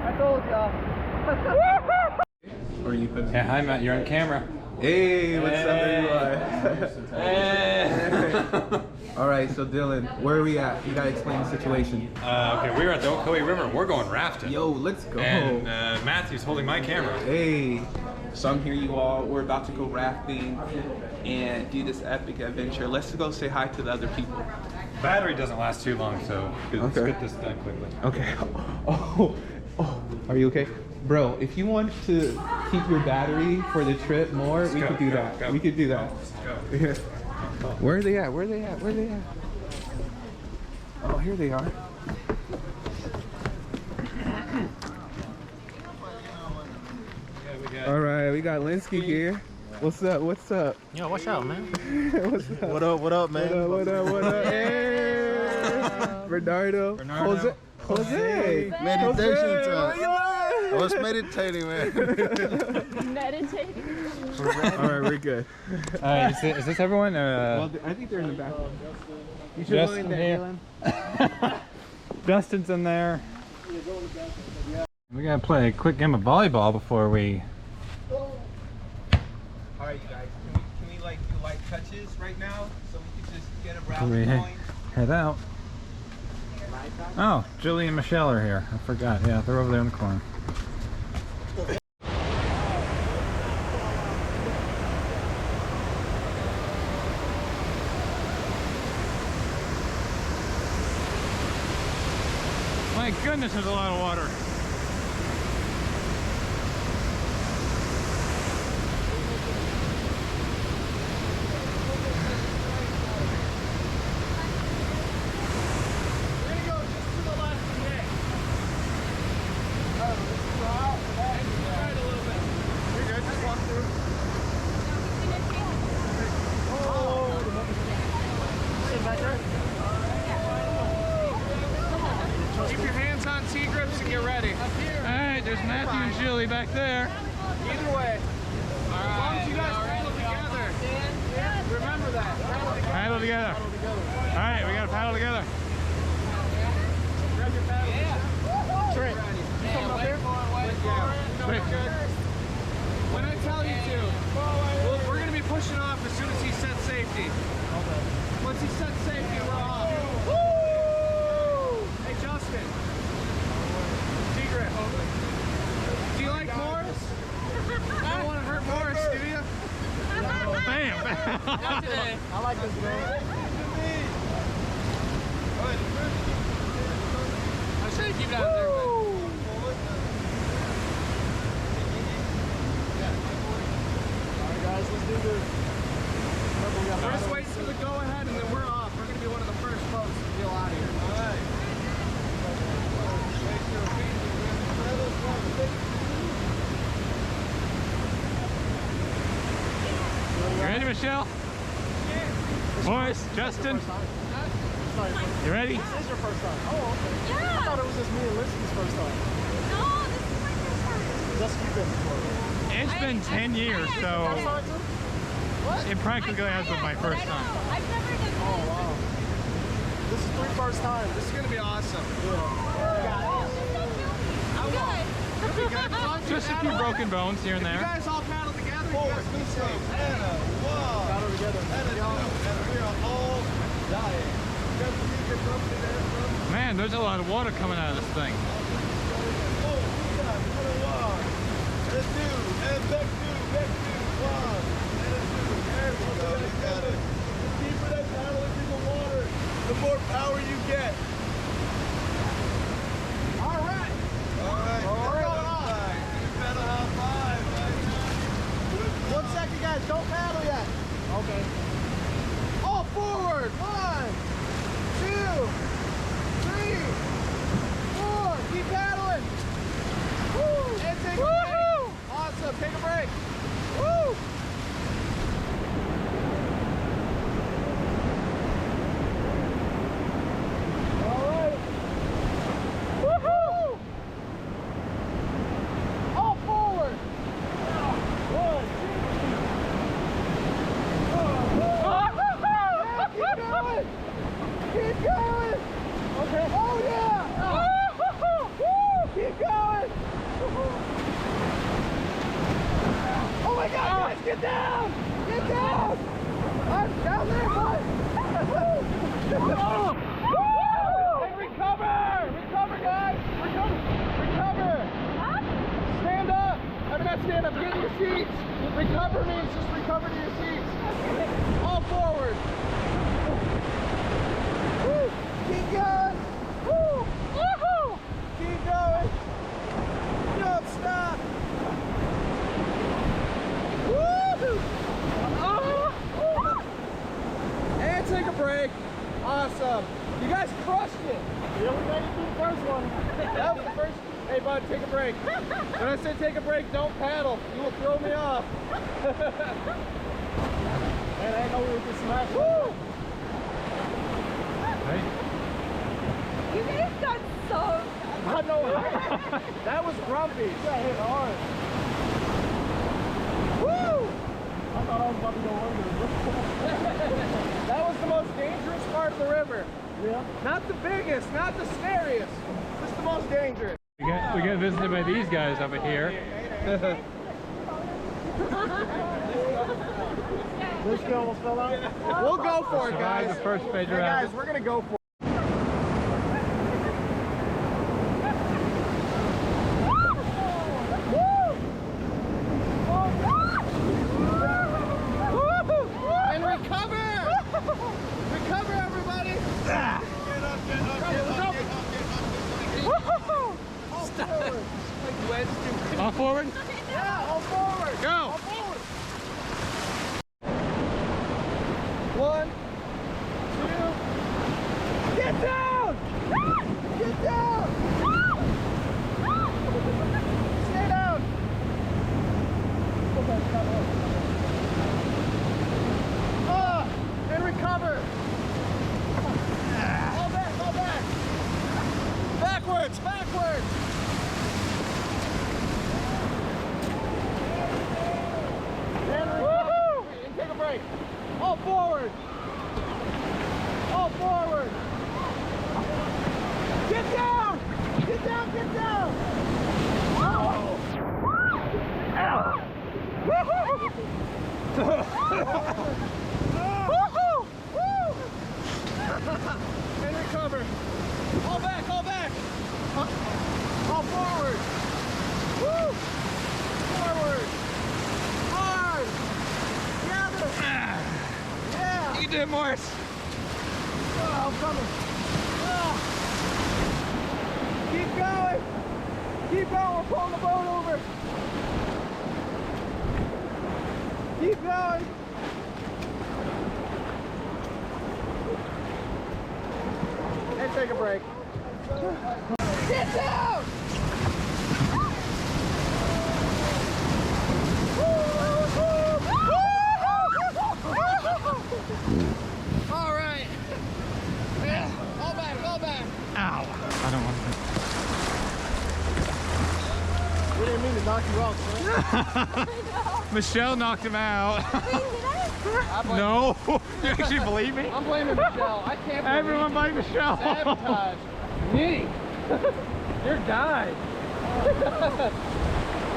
I told y'all. Yeah, hi Matt, you're on camera. Hey, what's up everyone? Hey. All right, so Dylan, where are we at? You gotta explain the situation. Okay, we're at the Ocoee River. We're going rafting. Yo, let's go. And Matthew's holding my camera. Hey, so I'm here, you all. We're about to go rafting and do this epic adventure. Let's go say hi to the other people. Battery doesn't last too long, so let's get this done quickly. Okay. Oh, are you okay? Bro, if you want to keep your battery for the trip more, we could do that. We could do that. Yeah. Where are they at? Where are they at? Where are they at? Oh, here they are. All right, we got Linsky here. What's up? What's up? Yo, what's up, man? What's up? What up, man? What up? Hey! Bernardo. Jose. Meditation time. I was meditating, man. Meditating. All right, we're good. Is this everyone? Well, I think they're in the back. You should go in there, Dylan. Dustin's in there. We gotta play a quick game of volleyball before we. All right, you guys. Can we like do light touches right now so we can just get a round going? Head out. Oh, Julie and Michelle are here. I forgot. Yeah, they're over there in the corner. My goodness, there's a lot of water. Keep your hands on T-grips and get ready. Alright, there's Matthew and Julie back there. Either way. As long as you guys paddle together. Remember that. Paddle together. Alright, we gotta paddle together. Grab your paddle. Yeah. Trent, you coming up here? When I tell you to, we're going to be pushing off as soon as he sets safety. Once he sets safety, we're off. Hey, Justin. T-grip. Do you like Morris? You don't want to hurt Morris, do you? Bam! Not today. I like this, man. I should keep it out there, man. Alright, guys, let's do this. We're just waiting for the go-ahead, and then we're off. We're going to be one of the first boats to peel out of here. Alright. You ready, Michelle? Morris, Justin? You ready? This is your first time. Oh, okay. Yeah. I thought it was just me and Lindsay's first time. No, this is my first time. That's you been before. It's been 10 years, so What? it practically has been my first time. I've never done this. Oh, wow. This is 3 first time. This is going to be awesome. Just a few broken bones here and You there. guys all paddle together. Forward. Paddle together. We are all dying. Man, there's a lot of water coming out of this thing. The more power you get. All right. One second, guys. Don't paddle yet. Okay. All forward. 1, 2, 3, 4. Keep paddling. Woo. And take a break. Awesome. Take a break. Woo. break. Awesome. You guys crushed it. Yeah, we made it through the first one. That was the first. Hey, bud, take a break. When I said take a break, don't paddle. You will throw me off. Man, I didn't know we were just smashing. Woo! Hey. You guys got so. I know. That was grumpy. You got hit hard. Woo! I thought I was about to go under. That was the most dangerous part of the river. Yeah. Not the biggest, not the scariest. Just the most dangerous. We get visited by these guys over here. This guy almost fell out. We'll go for it, Survived guys. the first major Hey, guys, rapid. we're gonna go for it. And recover! Recover, everybody! All forward. Yeah, all forward! Go! All forward! 1, 2, get down! Get down! Stay down! And recover! Fall back, fall back! Backwards, backwards! And recover! And take a break! All forward! All forward! Get down! Get down, get down! Oh! Ow! Woohoo! Woohoo! Woo! And recover. All back, all back. All forward. Woo! Forward. Hard. Together. Yeah. You can do it, Morris. Oh, I'm coming. Keep going. Keep going. We're pulling the boat over. Keep going. And take a break. Get down! All right. Yeah. All back, all back. Ow. I don't want We didn't mean to knock you out, sir. to. Michelle knocked him out. No. You actually believe me? I'm blaming Michelle. I can't believe Everyone blame Michelle. sabotage. Me. You're dying.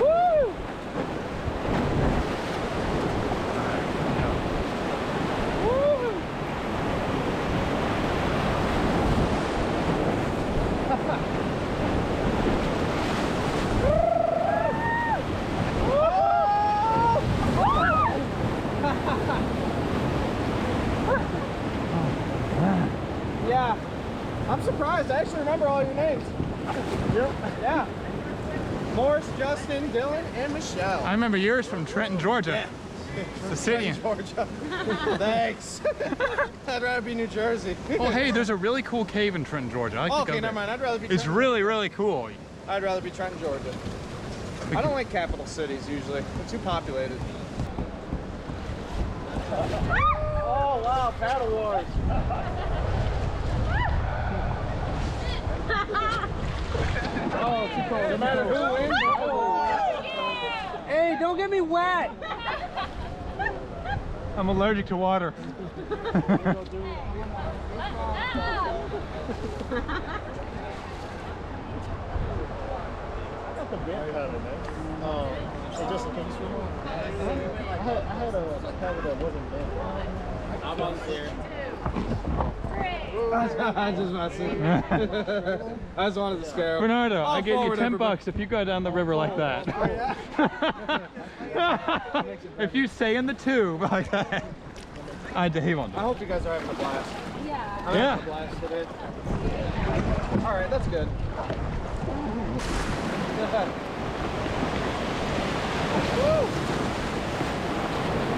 Woo! Woo! Yeah, I'm surprised. I actually remember all your names. Yep. Yeah. Morris, Justin, Dylan, and Michelle. I remember yours from Trenton, Georgia. The city. Georgia. Thanks. I'd rather be New Jersey. Well, hey, there's a really cool cave in Trenton, Georgia. I like to go Okay, there. never mind. I'd rather be. It's Trenton. really, really cool. I'd rather be Trenton, Georgia. I don't like capital cities usually. They're too populated. Oh wow, paddle wars. Oh, too cold. No matter who wins. Hey, don't get me wet. I'm allergic to water. Oh, so just in case I had a paddle that wasn't bent. I'm on there. I just I just wanted to scare him. Bernardo, I gave you forward, 10 everybody. bucks if you go down the river like that. If you stay in the tube like that. He won't do I it. hope you guys are having a blast. Yeah. I'm having a blast today. All right, that's good. Woo!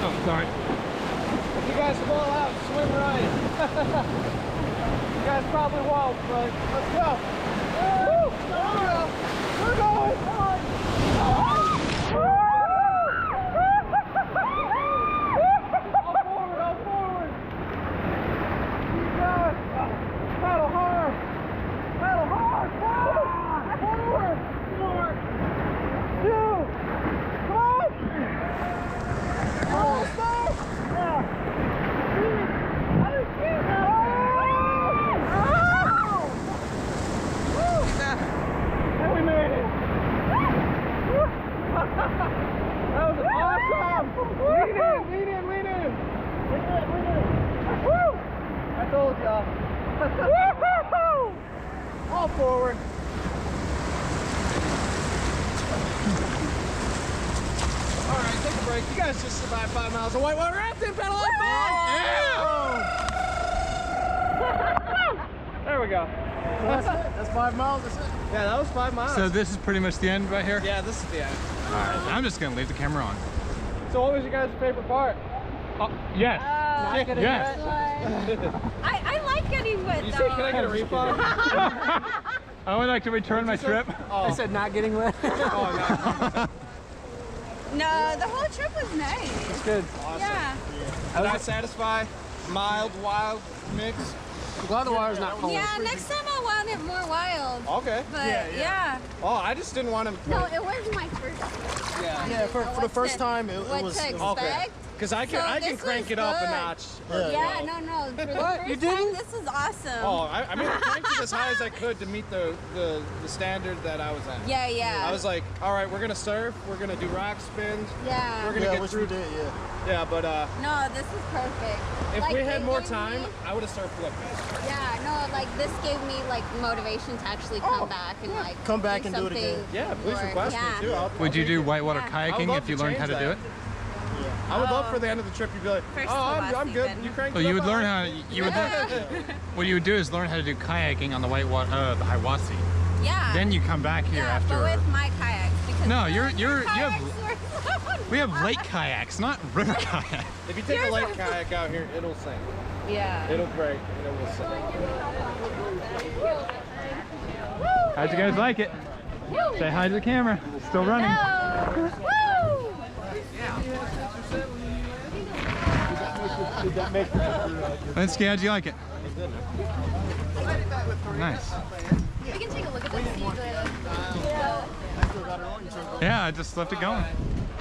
Oh, sorry. If you guys the ball out, swim right. You guys probably won't, but let's go. Woo! There we go. We're going. All forward. Keep going. Paddle hard. Paddle hard. Forward. Forward. 2. Come on. Oh, stop. Yeah. 3. And we made it. That was awesome. Lean in, lean in, lean in. Lean in, lean in. Woo! I told y'all. All forward. All right, take a break. You guys just survived 5 miles of whitewater rafting. Pedal like fun. Yeah. There we go. That's it. That's 5 miles. That's it. Yeah, that was 5 miles. So this is pretty much the end right here? Yeah, this is the end. All right, I'm just gonna leave the camera on. So what was your guys' favorite part? Yes. Not getting Yes. wet? I like getting wet. You though. say, can I get a refund? I would like to return my trip. Oh. I said not getting wet. Oh, no. No, the whole trip was nice. It's good. Yeah. Was I satisfied? Mild, wild mix? I'm glad the water's not cold. Yeah, next time I want it more wild. Okay. But yeah. Oh, I just didn't want him. No, it was my first. Yeah, for the first time, it What was. to expect? Because I can, So I can this crank was it up a good. notch. Yeah, no. For the What? first You didn't? time, this is awesome. Oh, I mean, I cranked it as high as I could to meet the standard that I was at. Yeah, yeah. I was like, all right, we're gonna surf, we're gonna do rock spins, yeah. we're gonna Yeah, get which through. we did, yeah. Yeah, but No, this is perfect. if Like, we it had more gave time, me- I would have surfed flip. Yeah, no, like this gave me like motivation to actually come back and like Come back and do it again. something Yeah, please more- request yeah. me too. Would you do whitewater Yeah. I would kayaking love if you to learned how change to do that. it? I would love for the end of the trip, you'd be like, First oh, to last I'm good. even. You cranked Well, it you up would learn high. how you would. What you would do is learn how to do kayaking on the whitewater, the Hiwassee. Yeah. Then you come back here yeah, after. but with my kayaks because No, you have. we have lake kayaks, not river kayaks. If you take a Yours lake are- kayak out here, it'll sink. Yeah. It'll break and it will sink. How'd you guys like it? Say hi to the camera. Still running. Woo! Linsky, how'd you like it? Nice. We can take a look at this. See Yeah, I just left it going.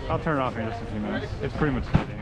I'll turn it off in just a few minutes. It's pretty much dead anyway.